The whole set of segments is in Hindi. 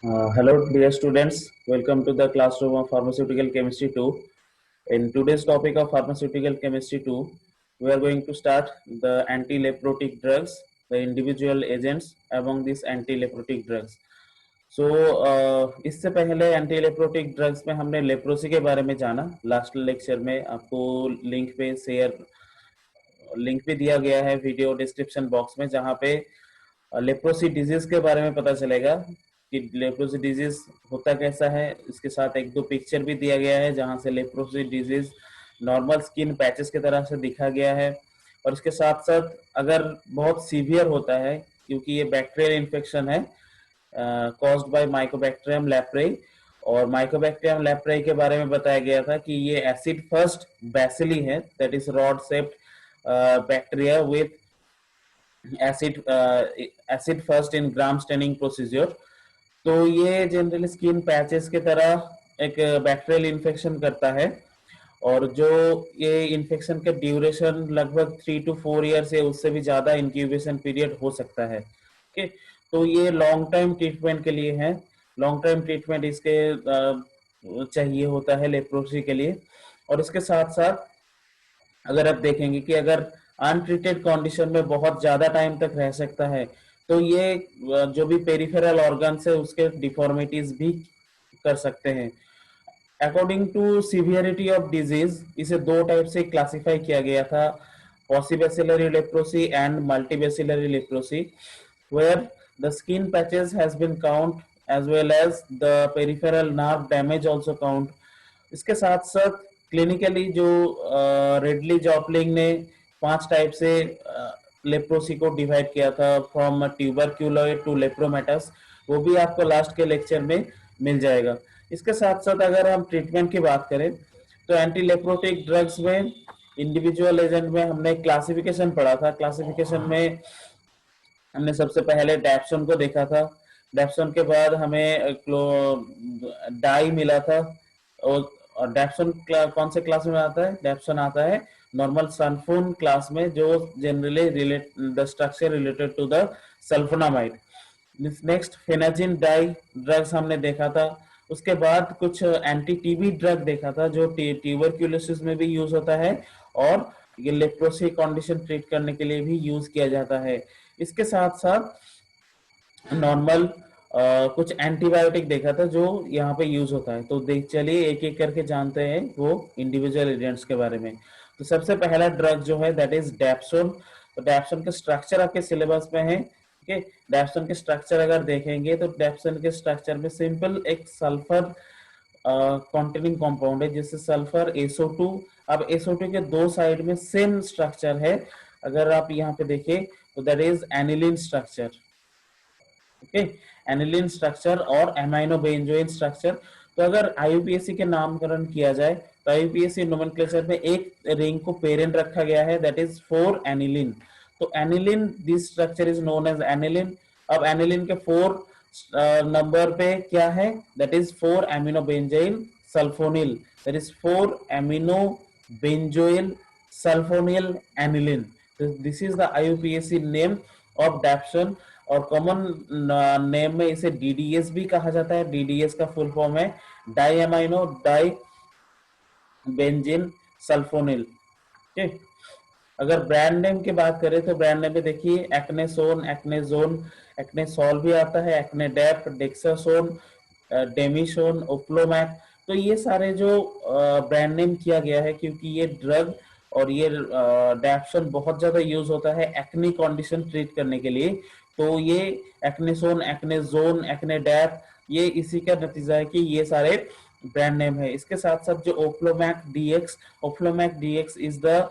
Hello, dear students. Welcome to the classroom of Pharmaceutical Chemistry 2. In today's topic of Pharmaceutical Chemistry 2, we are going to start the anti-leprotic drugs, the individual agents among these anti-leprotic drugs. So, इससे पहले एंटी-लेप्रोटिक ड्रग्स में हमने लेप्रोसी के बारे में जाना. लास्ट लेक्चर में आपको लिंक पे दिया गया है वीडियो डिस्क्रिप्शन बॉक्स में, जहाँ पे लेप्रोसी डिजीज के बारे में पता चलेगा कि लेप्रोसी डिजीज होता कैसा है. इसके साथ एक दो पिक्चर भी दिया गया है जहां से leprosy disease normal skin patches की तरह से दिखा गया है. और इसके साथ साथ अगर बहुत सीवियर होता है, क्योंकि ये बैक्टीरियल इन्फेक्शन है कॉज्ड बाय माइकोबैक्टीरियम लेप्रेई, और माइकोबैक्टीरियम लेप्रेई के बारे में बताया गया था कि ये एसिड फर्स्ट बैसिली है, that is rod shaped bacteria with acid first in gram staining procedure. तो ये जनरली स्किन पैचेस की तरह एक बैक्टीरियल इन्फेक्शन करता है, और जो ये इन्फेक्शन का ड्यूरेशन लगभग 3 to 4 ईयर्स है, उससे भी ज्यादा इंक्यूबेशन पीरियड हो सकता है. ओके, तो ये लॉन्ग टाइम ट्रीटमेंट के लिए है. लॉन्ग टाइम ट्रीटमेंट इसके चाहिए होता है लेप्रोसी के लिए. और इसके साथ साथ अगर आप देखेंगे कि अगर अनट्रीटेड कंडीशन में बहुत ज्यादा टाइम तक रह सकता है, तो ये जो भी पेरिफेरल ऑर्गन्स है उसके डिफॉर्मिटीज भी कर सकते हैं. According to severity of disease इसे दो टाइप से क्लासिफाई किया गया था, paucibacillary leprosy and multibacillary leprosy, where the skin patches has been count as well as the peripheral nerve damage also count. इसके साथ साथ क्लिनिकली जो रेडली जॉपलिंग ने 5 टाइप से लेप्रोसी को डिवाइड किया था, फ्रॉम ट्यूबरक्यूलोइड टू लेप्रोमेटस, वो भी आपको लास्ट के लेक्चर में मिल जाएगा. इसके साथ साथ अगर हम ट्रीटमेंट की बात करें तो एंटी लेप्रोटिक ड्रग्स में इंडिविजुअल एजेंट में हमने क्लासिफिकेशन पढ़ा था. क्लासिफिकेशन में हमने सबसे पहले डैप्सोन को देखा था. डैप्सोन के बाद हमें डाई मिला था. और डैप्सोन कौन से क्लास में आता है? डैप्सोन आता है नॉर्मल सल्फोन क्लास में, जो generally the structure related to the sulphonamide. Next phenazine dye drugs हमने देखा था. उसके बाद कुछ एंटी टीबी ड्रग देखा था जो ट्यूबरक्यूलोसिस में भी यूज होता है, और ये लेप्रोसी कंडीशन ट्रीट करने के लिए भी यूज किया जाता है. इसके साथ साथ नॉर्मल कुछ एंटीबायोटिक देखा था जो यहाँ पे यूज होता है. तो चलिए एक एक करके जानते हैं वो इंडिविजुअल एजेंट्स के बारे में. तो सबसे पहला ड्रग जो है दैट इज डैप्सोन. तो डैप्सोन का स्ट्रक्चर आपके सिलेबस में है. ओके, डैप्सोन के स्ट्रक्चर अगर देखेंगे तो डैप्सोन के स्ट्रक्चर में सिंपल एक सल्फर कॉन्टेनिंग कंपाउंड है, जिससे सल्फर SO2. अब SO2 के दो साइड में सेम स्ट्रक्चर है. अगर आप यहाँ पे देखें तो that is aniline structure. Okay, aniline structure और एमाइनो बेंजोइन स्ट्रक्चर. तो अगर IUPAC के नामकरण किया जाए तो IUPAC नोमेनक्लेचर में एक रिंग को पेरेंट रखा गया है, दैट इज 4 एनिलीन. तो aniline, this structure is known as aniline. अब एनिलीन के 4 नंबर पे क्या है? That is 4 amino benzyl sulfonyl. That is 4 amino benzoyl sulfonyl aniline. This is the IUPAC name of dapsone. और कॉमन नेम में इसे DDS भी कहा जाता है. DDS का फुल फॉर्म है di amino di benzene sulfonyl. ठीक, अगर ब्रांड नेम की बात करें तो ब्रांड नेम में देखिए एक्नेसोन, एक्नेजोन, एक्नेसॉल भी आता है, एक्नेडेप, डेक्सासोन, डेमिसोन, ओप्लोमैक. तो ये सारे जो ब्रांड नेम किया गया है क्योंकि ये ड्रग और ये डैप्सोन बहुत ज्यादा यूज होता है एक्ने कंडीशन ट्रीट करने के लिए. तो ये एक्नेसोन, एक्नेजोन, एक्नेडेप, ये इसी का नतीजा है कि ये सारे ब्रांड नेम है. इसके साथ साथ जो Oflomac DX is the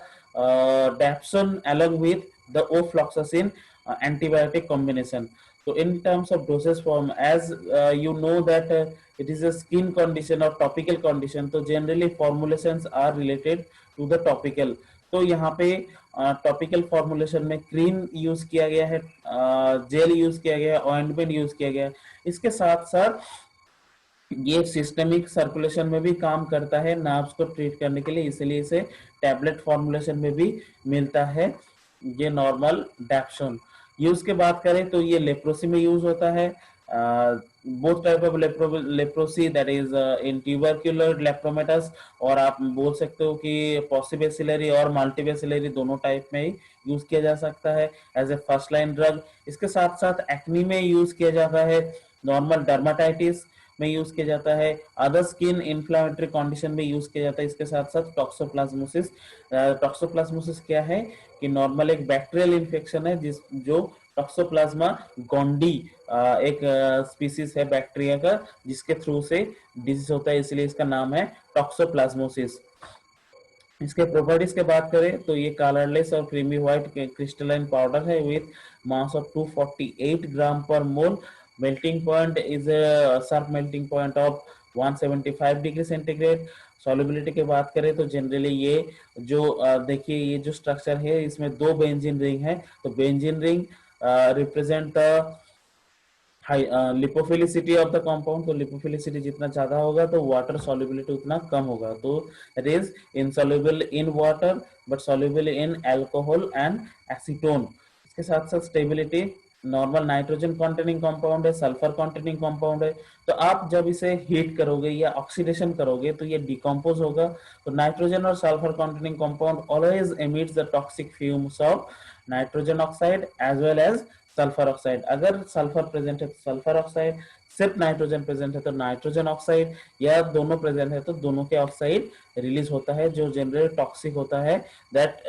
dapsone along with the ofloxacin antibiotic combination. So in terms of dosage form, as you know that it is a skin condition or topical condition, तो generally formulations are related to the topical. तो यहाँ पे टॉपिकल फॉर्मुलेशन में क्रीम यूज किया गया है, जेल यूज किया गया है, ऑइंटमेंट यूज किया गया है. इसके साथ साथ ये सिस्टेमिक सर्कुलेशन में भी काम करता है नर्व्स को ट्रीट करने के लिए, इसलिए इसे टैबलेट फॉर्मुलेशन में भी मिलता है ये नॉर्मल डैप्सोन. यूज के बात करें तो ये लेप्रोसी में यूज होता है. Both type of leprosy, that is in tubercular लेप्रोमेटस, और आप बोल सकते हो कि पॉसिबेसिलरी और मल्टीबेसिलरी दोनों टाइप में ही यूज किया जा सकता है as a first line drug. इसके साथ साथ एक्नी में यूज किया जाता है, नॉर्मल डर्माटाइटिस में यूज किया जाता है, अदर स्किन इन्फ्लामेटरी कंडीशन में यूज किया जाता है। इसके साथ साथ टॉक्सोप्लाज्मोसिस, टॉक्सोप्लाज्मोसिस क्या है कि नॉर्मल एक बैक्टीरियल इन्फेक्शन है जिस जो टॉक्सोप्लाज्मा गोंडी एक स्पीसीज है बैक्टीरिया का जिसके थ्रू से डिजीज होता है, इसलिए इसका नाम है टॉक्सोप्लाज्मोसिस। इसके प्रॉपर्टीज के बात करें तो ये कलरलेस और क्रीमी व्हाइट क्रिस्टलाइन पाउडर है with mass of 248 gram per mole. Melting point is sharp melting point of 175 degree centigrade. Solubility की बात करें तो जनरली ये जो देखिए ये जो स्ट्रक्चर है इसमें दो बेंजीन रिंग है, तो benzene ring represent the high lipophilicity of the compound, तो लिपोफिलिसिटी जितना ज्यादा होगा तो वाटर सॉल्युबिलिटी उतना कम होगा, तो it is insoluble in water but soluble in alcohol and acetone. इसके साथ साथ stability, normal nitrogen containing compound है, सल्फर कंटेनिंग कंपाउंड है, तो आप जब इसे हीट करोगे या ऑक्सीडेशन करोगे तो ये डिकम्पोज होगा। तो नाइट्रोजन और sulphur containing compound always emits the toxic fumes of nitrogen oxide as well as sulphur oxide. अगर सल्फर प्रेजेंट है तो सल्फर ऑक्साइड, सिर्फ नाइट्रोजन प्रेजेंट है तो नाइट्रोजन ऑक्साइड, या दोनों प्रेजेंट है तो दोनों के ऑक्साइड रिलीज होता है जो जनरली टॉक्सिक होता है, that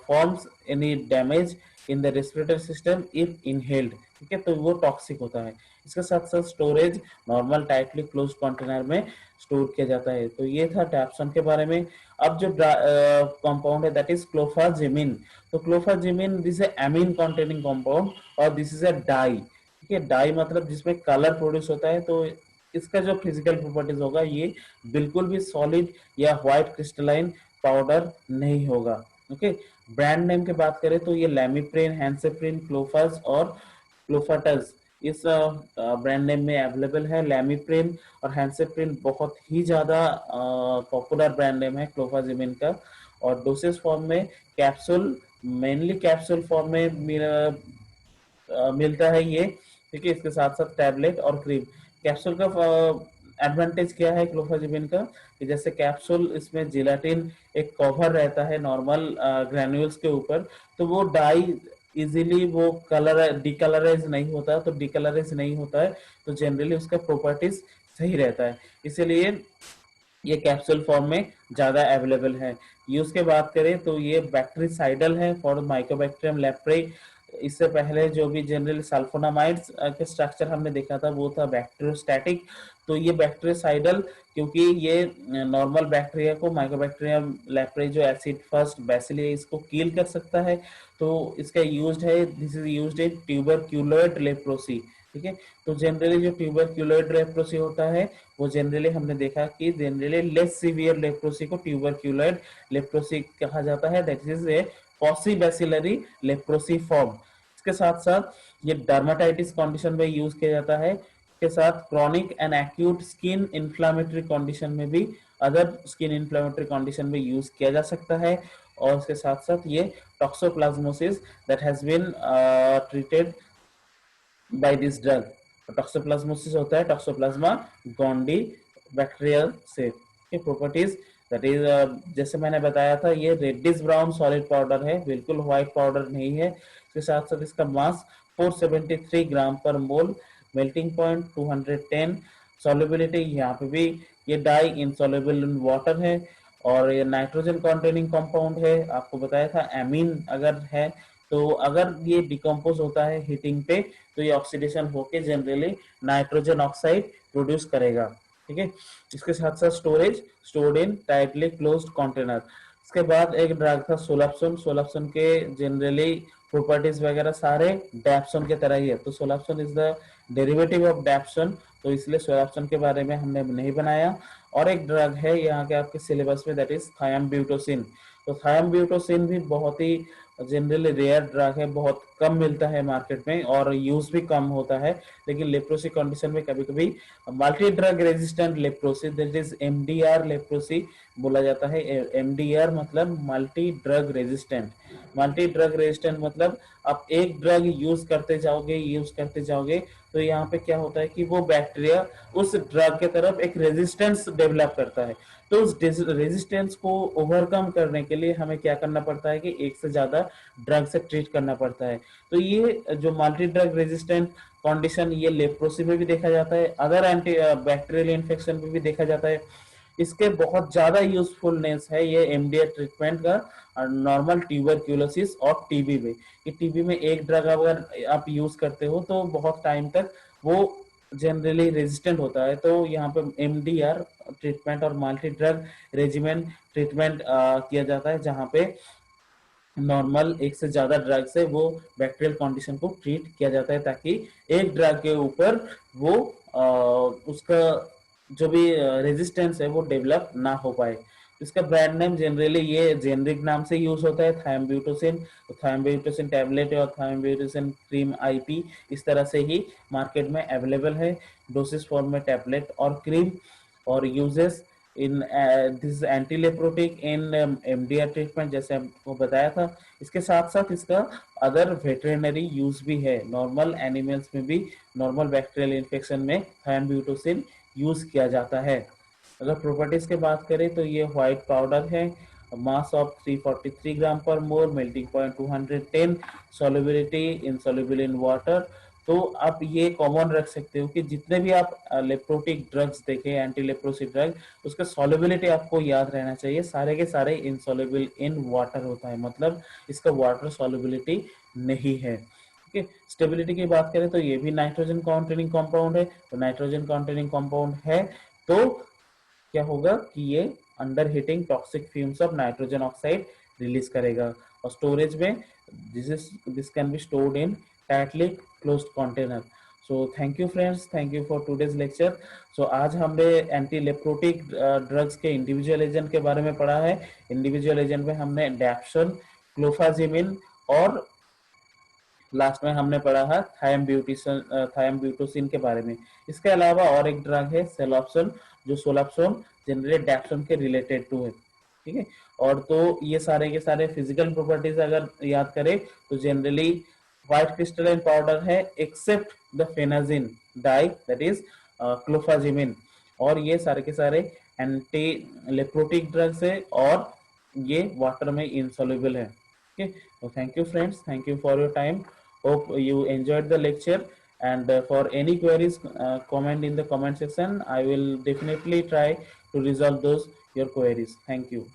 forms any damage in the respiratory system if inhaled. ठीक है, तो वो टॉक्सिक होता है। इसके साथ साथ storage normal tightly close container में स्टोर किया जाता है। तो ये था टैप्सन के बारे में। अब जो कंपाउंड है दैट इज क्लोफाजिमिन। तो क्लोफाजिमिन दिस है एमीन कंटेनिंग कंपाउंड और दिस इज अ डाई। ठीक है, डाई मतलब जिसमें कलर प्रोड्यूस होता है, तो इसका जो फिजिकल प्रॉपर्टीज होगा ये बिल्कुल भी सॉलिड या व्हाइट क्रिस्टलाइन पाउडर नहीं होगा। ओके, ब्रांड नेम की बात करें तो ये लैमिप्रिन, हैंसेप्रिन, क्लोफाज और क्लोफाटस इस ब्रांड नेम में अवेलेबल है। लैमिप्रिन और हैंसेप्रिन बहुत ही ज्यादा पॉपुलर ब्रांड नेम है क्लोफाजिमिन का, और डोसेज फॉर्म में कैप्सूल, मेनली कैप्सूल फॉर्म में मिलता है ये। ठीक है, इसके साथ साथ टैबलेट और क्रीम। कैप्सूल का एडवांटेज क्या है क्लोफाजिमिन का कि जैसे कैप्सूल इसमें जिलेटिन एक कवर रहता है नॉर्मल ग्रेन्यूल्स के ऊपर, तो वो डाई इजीली वो कलर डिकलराइज नहीं होता, तो डिकलराइज नहीं होता है तो जनरली उसका प्रॉपर्टीज सही रहता है, इसीलिए ये कैप्सूल फॉर्म में ज्यादा अवेलेबल है। यूज के बात करें तो ये बैक्टीरिसाइडल है फॉर माइकोबैक्टीरियम लेप्रे। इससे पहले जो भी जनरल सल्फोनामाइड्स के स्ट्रक्चर हमने देखा था वो था बैक्टीरियोस्टैटिक, तो ये बैक्टीरिसाइडल क्योंकि ये नॉर्मल बैक्टीरिया को माइकोबैक्टीरियम लेप्रे जो एसिड फर्स्ट बैसिली इसको किल कर सकता है, तो इसका यूज्ड है, this is used in tuberculoid leprosy. ठीक है, तो जनरली जो ट्यूबरक्यूलोइड लेप्रोसी होता है वो जनरली हमने देखा कि जनरली लेस सीवियर लेप्रोसी को ट्यूबरक्यूलोइड लेप्रोसी कहा जाता है, that is a paucibacillary leprosy form. इसके साथ साथ ये डर्माटाइटिस कंडीशन में यूज किया जाता है, इसके साथ chronic and acute skin inflammatory condition में भी, अदर स्किन इन्फ्लामेटरी कंडीशन में यूज किया जा सकता है। और इसके साथ साथ ये toxoplasmosis that has been treated by this drug. Toxoplasmosis होता है टॉक्सोप्लाज्मा गोंडी बैक्टीरिया से। प्रॉपर्टीज दैट इज जैसे मैंने बताया था ये रेडिश ब्राउन सॉलिड पाउडर है, बिल्कुल व्हाइट पाउडर नहीं है। इसके साथ साथ इसका मास 473 ग्राम per mole, melting point 210, solubility यहाँ पे भी ये डाई इनसॉल्युबल इन वाटर है, और ये नाइट्रोजन कंटेनिंग कंपाउंड है। आपको बताया था एमीन अगर है तो अगर ये डिकम्पोज होता है हीटिंग पे तो ये ऑक्सीडेशन होके जनरली नाइट्रोजन ऑक्साइड प्रोड्यूस करेगा। ठीक है, इसके साथ साथ storage, stored in tightly closed container. इसके बाद एक ड्रग था सोलाप्सन। सोलाप्सन के जनरली प्रॉपर्टीज वगैरह सारे डैप्सन के तरह ही है, तो सोलाप्सन इज द डेरिवेटिव ऑफ डैप्सन, तो इसलिए सोलाप्सन के बारे में हमने नहीं बनाया। और एक ड्रग है यहाँ के आपके सिलेबस में दैट इज थायम्ब्यूटोसिन। तो थायम्ब्यूटोसिन भी बहुत ही जनरली रेयर ड्रग है, बहुत कम मिलता है मार्केट में और यूज भी कम होता है, लेकिन लेप्रोसी कंडीशन में कभी कभी multi drug resistant leprosy that is MDR leprosy बोला जाता है। एमडीआर मतलब multi drug resistant. Multi drug resistant मतलब आप एक ड्रग यूज करते जाओगे तो यहाँ पे क्या होता है कि वो बैक्टीरिया उस ड्रग के तरफ एक रेजिस्टेंस डेवलप करता है। तो उस रेजिस्टेंस को ओवरकम करने के लिए हमें क्या करना पड़ता है कि एक से ज्यादा ड्रग से ट्रीट करना पड़ता है। तो ये जो मल्टी ड्रग रेजिस्टेंट कंडीशन ये लेप्रोसी में भी देखा जाता है, अदर एंटी बैक्टीरियल इन्फेक्शन में भी देखा जाता है। इसके बहुत ज्यादा यूजफुलनेस है ये एमडीआर ट्रीटमेंट का नॉर्मल ट्यूबरक्यूलोसिस और टीबी में। कि टीबी में एक ड्रग अगर आप यूज करते हो तो बहुत टाइम तक वो जनरली रेजिस्टेंट होता है। तो यहाँ पे एमडीआर ट्रीटमेंट और मल्टी ड्रग रेजिमेंट ट्रीटमेंट किया जाता है, जहाँ पे नॉर्मल एक से ज्यादा ड्रग से वो बैक्टीरियल कंडीशन को ट्रीट किया जाता है, ताकि एक ड्रग के ऊपर वो उसका जो भी रेजिस्टेंस है वो डेवलप ना हो पाए। इसका ब्रांड नेम जनरली ये जेनरिक नाम से यूज होता है, थायम्ब्यूटोसिन। तो थायम्ब्यूटोसिन टैबलेट और थायम्ब्यूटोसिन क्रीम आईपी इस तरह से ही मार्केट में अवेलेबल है, डोसेस फॉर्म में टैबलेट और क्रीम। और uses in this anti leprotic in MDR treatment जैसे आपको बताया था। इसके साथ साथ इसका अदर वेटरनरी यूज भी है, नॉर्मल एनिमल्स में भी नॉर्मल बैक्टीरियल इन्फेक्शन में थायम्ब्यूटोसिन यूज किया जाता है। अगर प्रॉपर्टीज की बात करें तो ये व्हाइट पाउडर है, mass of 343 gram per mole, melting point 210, solubility insoluble in water. तो आप ये कॉमन रख सकते हो कि जितने भी आप लेप्रोटिक ड्रग्स देखे, एंटी लेप्रोसी ड्रग, उसका सॉल्युबिलिटी आपको याद रहना चाहिए, सारे के सारे इनसॉल्युबल इन वाटर होता है, मतलब इसका वाटर सॉल्युबिलिटी नहीं है। स्टेबिलिटी की बात करें तो ये भी नाइट्रोजन कॉन्टेनिंग कंपाउंड है। तो नाइट्रोजन कॉन्टेनिंग कंपाउंड है तो क्या होगा कि ये under heating toxic fumes of nitrogen oxide release करेगा। और स्टोरेज में this can be stored in tightly closed container. So thank you friends, thank you for today's lecture. So आज हमने एंटी लेप्रोटिक ड्रग्स के इंडिविजुअल एजेंट के बारे में पढ़ा है। इंडिविजुअल एजेंट में हमने डैप्सन, क्लोफाजिमिन और लास्ट में हमने पढ़ा है थायम्ब्यूटोसिन के बारे में। इसके अलावा और एक ड्रग है सेलॉप्सन, जो सोलाप्सोन जनरली डैप्सन के रिलेटेड टू है। ठीक है। और तो ये सारे के सारे फिजिकल प्रॉपर्टीज अगर याद करें तो जनरली व्हाइट क्रिस्टलाइन पाउडर है except the phenazine dye, that is clofazimine. और ये सारे के सारे एंटी लेप्रोटिक ड्रग्स है और ये वाटर में insoluble है। Okay, so thank you friends, thank you for your time. Hope you enjoyed the lecture, and for any queries, comment in the comment section. I will definitely try to resolve those your queries. Thank you.